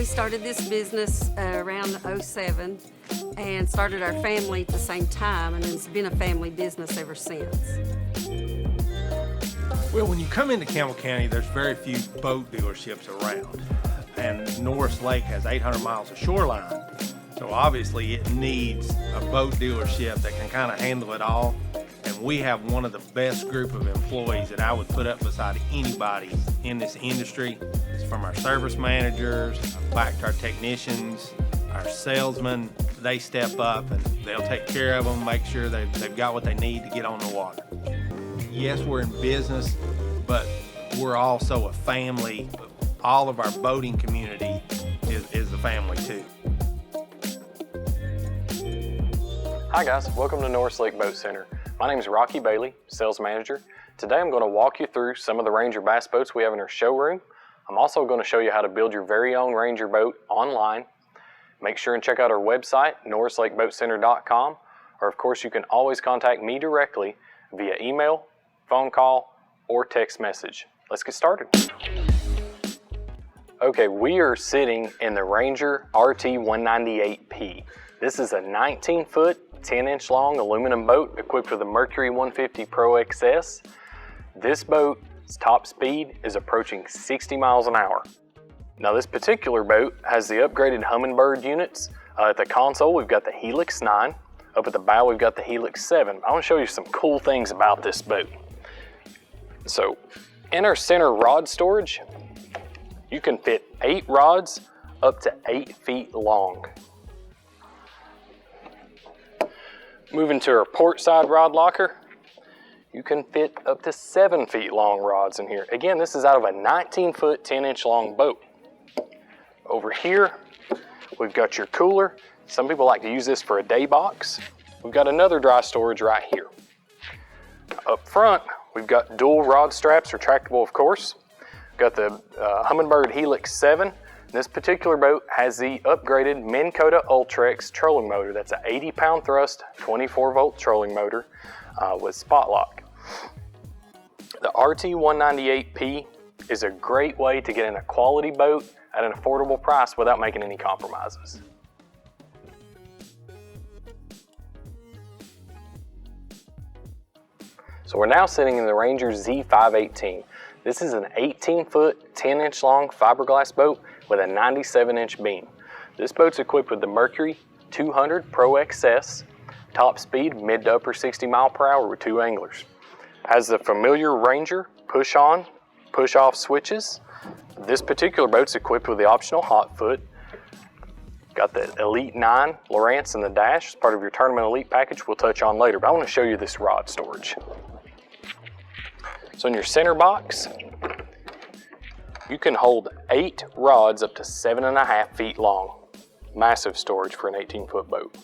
started this business around '07 and started our family at the same time, and it's been a family business ever since. Well, when you come into Campbell County, there's very few boat dealerships around, and Norris Lake has 800 miles of shoreline, so obviously it needs a boat dealership that can kind of handle it all. And we have one of the best group of employees that I would put up beside anybody in this industry. It's from our service managers, back to our technicians, our salesmen. They step up and they'll take care of them, make sure they've got what they need to get on the water. Yes, we're in business, but we're also a family. All of our boating community is a family too. Hi guys, welcome to Norris Lake Boat Center. My name is Rocky Bailey, sales manager. Today I'm going to walk you through some of the Ranger bass boats we have in our showroom. I'm also going to show you how to build your very own Ranger boat online. Make sure and check out our website, norrislakeboatcenter.com, or of course you can always contact me directly via email, phone call, or text message. Let's get started. Okay, we are sitting in the Ranger RT 198P. This is a 19-foot, 10-inch long aluminum boat equipped with a Mercury 150 Pro XS. This boat's top speed is approaching 60 miles an hour. Now this particular boat has the upgraded Humminbird units. At the console we've got the Helix 9. Up at the bow we've got the Helix 7. I want to show you some cool things about this boat. So in our center rod storage, you can fit 8 rods up to 8 feet long. Moving to our port side rod locker, you can fit up to 7 feet long rods in here. Again, this is out of a 19-foot, 10-inch long boat. Over here, we've got your cooler. Some people like to use this for a day box. We've got another dry storage right here. Up front, we've got dual rod straps, retractable of course. We've got the Humminbird Helix 7. This particular boat has the upgraded Minn Kota Ultrex trolling motor. That's an 80-pound thrust, 24-volt trolling motor with spot lock. The RT 198P is a great way to get in a quality boat at an affordable price without making any compromises. So we're now sitting in the Ranger Z518. This is an 18-foot, 10-inch long fiberglass boat with a 97-inch beam. This boat's equipped with the Mercury 200 Pro XS, top speed mid to upper 60 mile per hour with 2 anglers. Has the familiar Ranger push on, push off switches. This particular boat's equipped with the optional hot foot. Got the Elite 9 Lowrance in the dash as part of your Tournament Elite package we'll touch on later, but I want to show you this rod storage. So in your center box, you can hold 8 rods up to 7.5 feet long. Massive storage for an 18-foot boat.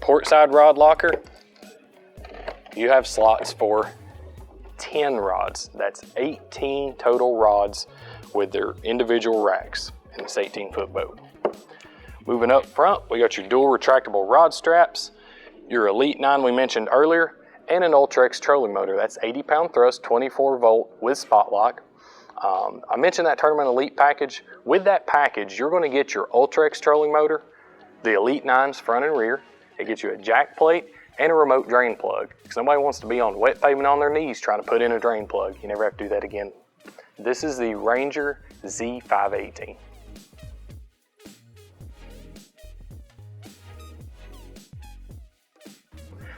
Port side rod locker, you have slots for 10 rods. That's 18 total rods with their individual racks in this 18-foot boat. Moving up front, we got your dual retractable rod straps, your Elite 9 we mentioned earlier, and an Ultrex trolling motor. That's 80-pound thrust, 24-volt with spot lock. I mentioned that Tournament Elite package. With that package, you're going to get your Ultrex trolling motor, the Elite 9s front and rear. It gets you a jack plate and a remote drain plug, because nobody wants to be on wet pavement on their knees trying to put in a drain plug. You never have to do that again. This is the Ranger Z518.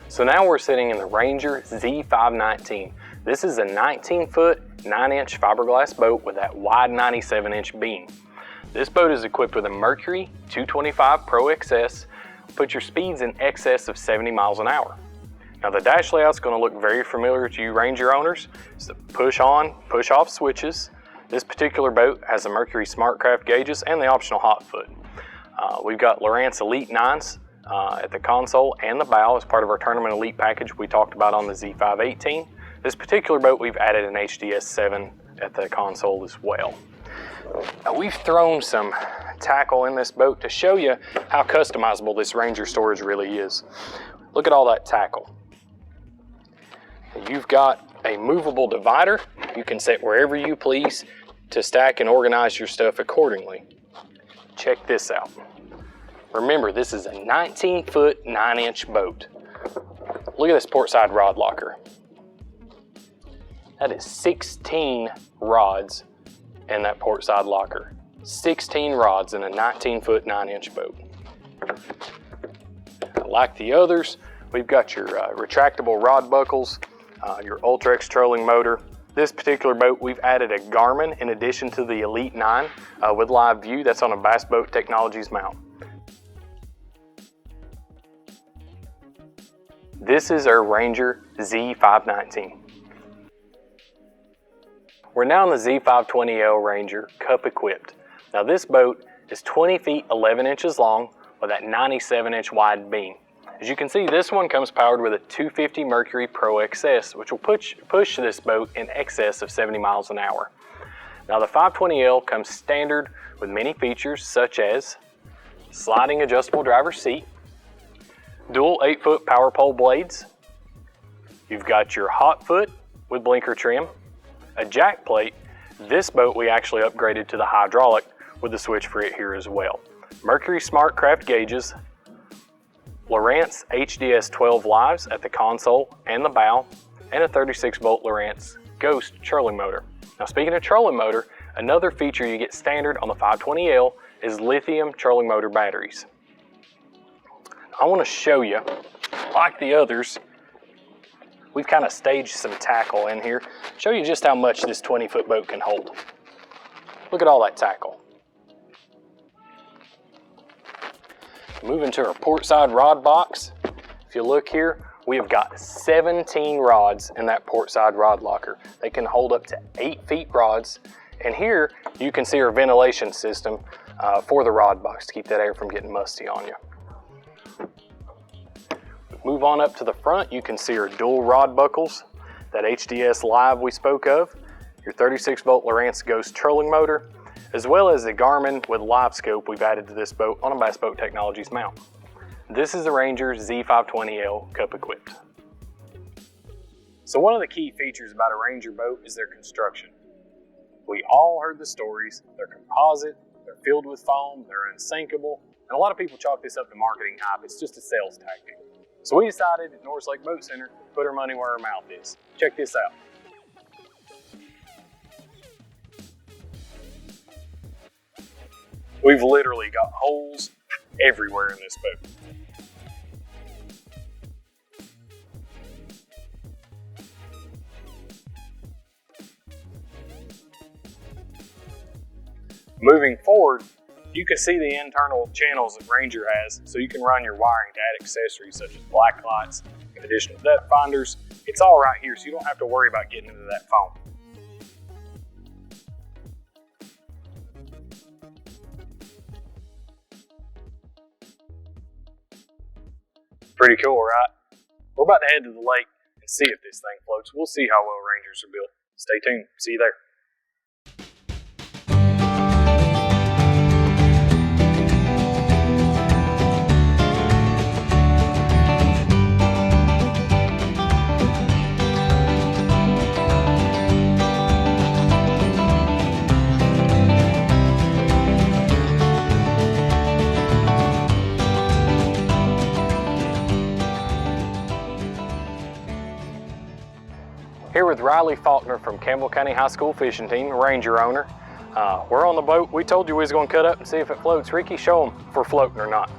So now we're sitting in the Ranger Z519. This is a 19-foot, 9-inch fiberglass boat with that wide 97-inch beam. This boat is equipped with a Mercury 225 Pro XS. Put your speeds in excess of 70 miles an hour. Now the dash layout's going to look very familiar to you Ranger owners. It's the push on, push off switches. This particular boat has the Mercury SmartCraft gauges and the optional hot foot. We've got Lowrance Elite 9s at the console and the bow as part of our Tournament Elite package we talked about on the Z518. This particular boat we've added an HDS 7 at the console as well. Now we've thrown some tackle in this boat to show you how customizable this Ranger storage really is. Look at all that tackle. You've got a movable divider. You can set wherever you please. to stack and organize your stuff accordingly. Check this out. Remember, this is a 19-foot, 9-inch boat. Look at this portside rod locker. That is 16 rods in that portside locker. 16 rods in a 19-foot, 9-inch boat. Like the others, we've got your retractable rod buckles, your Ultrex trolling motor. This particular boat, we've added a Garmin in addition to the Elite 9 with live view. That's on a Bass Boat Technologies mount. This is our Ranger Z519. We're now on the Z520L Ranger Cup equipped. Now this boat is 20 feet 11 inches long with that 97-inch wide beam. As you can see, this one comes powered with a 250 Mercury Pro XS, which will push this boat in excess of 70 miles an hour. Now the 520L comes standard with many features such as sliding adjustable driver's seat, dual 8-foot power pole blades, you've got your hot foot with blinker trim, a jack plate. This boat we actually upgraded to the hydraulic with the switch for it here as well. Mercury SmartCraft gauges, Lowrance HDS 12 lives at the console and the bow, and a 36-volt Lowrance Ghost trolling motor. Now speaking of trolling motor, another feature you get standard on the 520L is lithium trolling motor batteries. I want to show you, like the others, we've kind of staged some tackle in here. Show you just how much this 20-foot boat can hold. Look at all that tackle. Moving to our portside rod box. If you look here, we have got 17 rods in that portside rod locker. They can hold up to 8 feet rods. And here you can see our ventilation system for the rod box to keep that air from getting musty on you. Move on up to the front, you can see our dual rod buckles, that HDS Live we spoke of, your 36-volt Lowrance Ghost trolling motor, as well as the Garmin with live scope we've added to this boat on a Bass Boat Technologies mount. This is the Ranger Z520L Cup equipped. So one of the key features about a Ranger boat is their construction. We all heard the stories. They're composite, they're filled with foam, they're unsinkable, and a lot of people chalk this up to marketing hype. It's just a sales tactic. So we decided at Norris Lake Boat Center to put our money where our mouth is. Check this out. We've literally got holes everywhere in this boat. Moving forward, you can see the internal channels that Ranger has, so you can run your wiring to add accessories such as black lights and additional depth finders. It's all right here, so you don't have to worry about getting into that foam. Pretty cool, right? We're about to head to the lake and see if this thing floats. We'll see how well Rangers are built. Stay tuned. See you there. Here with Riley Faulkner from Campbell County High School fishing team, Ranger owner. We're on the boat. We told you we was going to cut up and see if it floats. Ricky, show them if we're floating or not.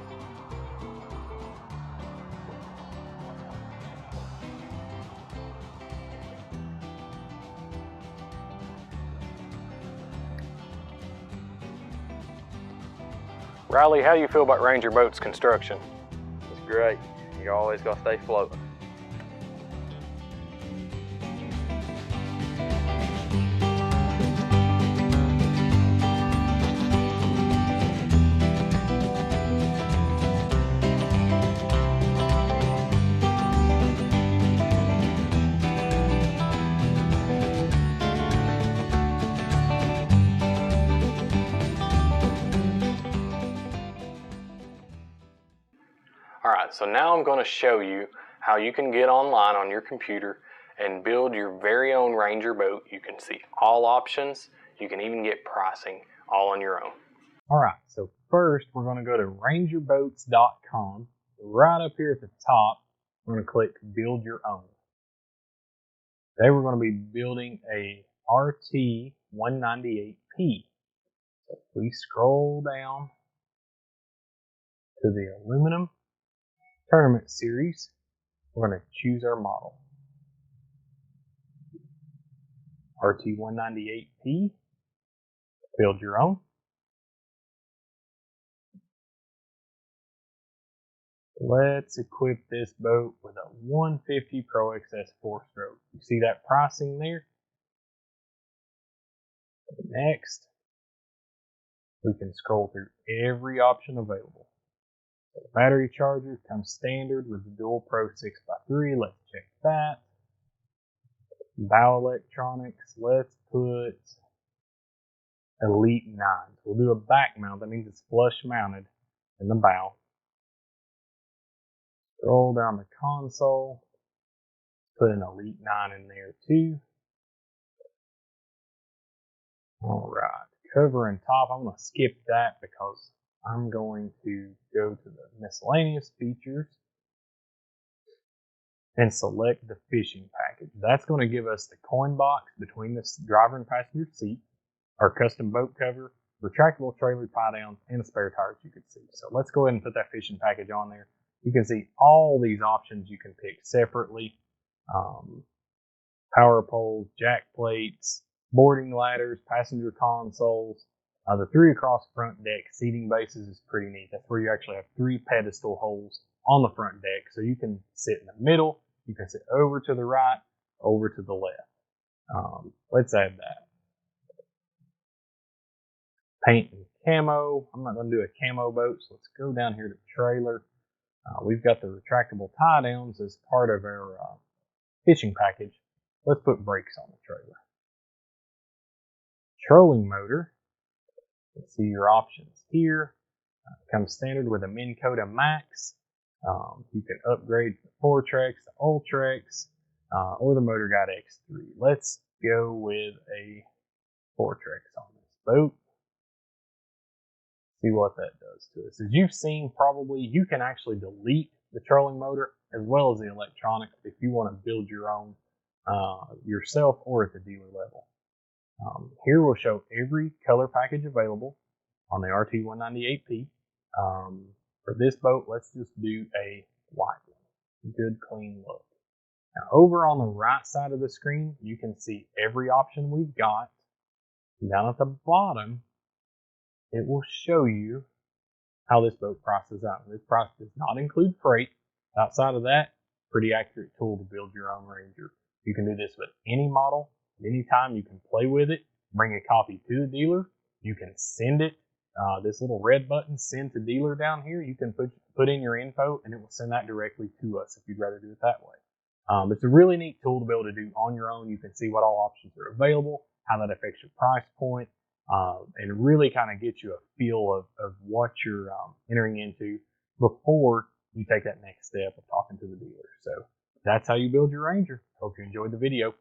Riley, how do you feel about Ranger boats construction? It's great. You always got to stay floating. Alright, so now I'm going to show you how you can get online on your computer and build your very own Ranger boat. You can see all options. You can even get pricing all on your own. All right, so first we're going to go to rangerboats.com. Right up here at the top, we're going to click Build Your Own. Today we're going to be building a RT 198P. So if we scroll down to the aluminum tournament series, we're going to choose our model. RT 198P. Build your own. Let's equip this boat with a 150 Pro XS 4-stroke. You see that pricing there? Next, we can scroll through every option available. The battery charger comes standard with the Dual Pro 6x3. Let's check that. Bow electronics, let's put Elite 9. We'll do a back mount. That means it's flush mounted in the bow. Scroll down the console. Put an Elite 9 in there too. Alright, cover and top. I'm going to skip that because I'm going to go to the miscellaneous features and select the fishing package. That's going to give us the coin box between the driver and passenger seat, our custom boat cover, retractable trailer tie downs, and the spare tires you can see. So let's go ahead and put that fishing package on there. You can see all these options you can pick separately. Power poles, jack plates, boarding ladders, passenger consoles. The 3 across front deck seating bases is pretty neat. That's where you actually have 3 pedestal holes on the front deck. So you can sit in the middle, you can sit over to the right, over to the left. Let's add that. Paint and camo. I'm not going to do a camo boat, so let's go down here to trailer. We've got the retractable tie downs as part of our fishing package. Let's put brakes on the trailer. Trolling motor. Let's see your options here. Comes standard with a Minn Kota Max. You can upgrade to the Fortrex, the Ultrex, or the Motor Guide X3. Let's go with a Fortrex on this boat. See what that does to us. As you've seen, probably you can actually delete the trolling motor as well as the electronics if you want to build your own yourself or at the dealer level. Here we'll show every color package available on the RT 198P. For this boat, let's just do a white one. Good, clean look. Now, over on the right side of the screen, you can see every option we've got. Down at the bottom, it will show you how this boat prices out. This price does not include freight. Outside of that, pretty accurate tool to build your own Ranger. You can do this with any model, anytime. You can play with it, bring a copy to the dealer. You can send it. This little red button, send to dealer down here, you can put in your info and it will send that directly to us if you'd rather do it that way. It's a really neat tool to be able to do on your own. You can see what all options are available, how that affects your price point, and really kind of get you a feel of what you're entering into before you take that next step of talking to the dealer. So that's how you build your Ranger. Hope you enjoyed the video.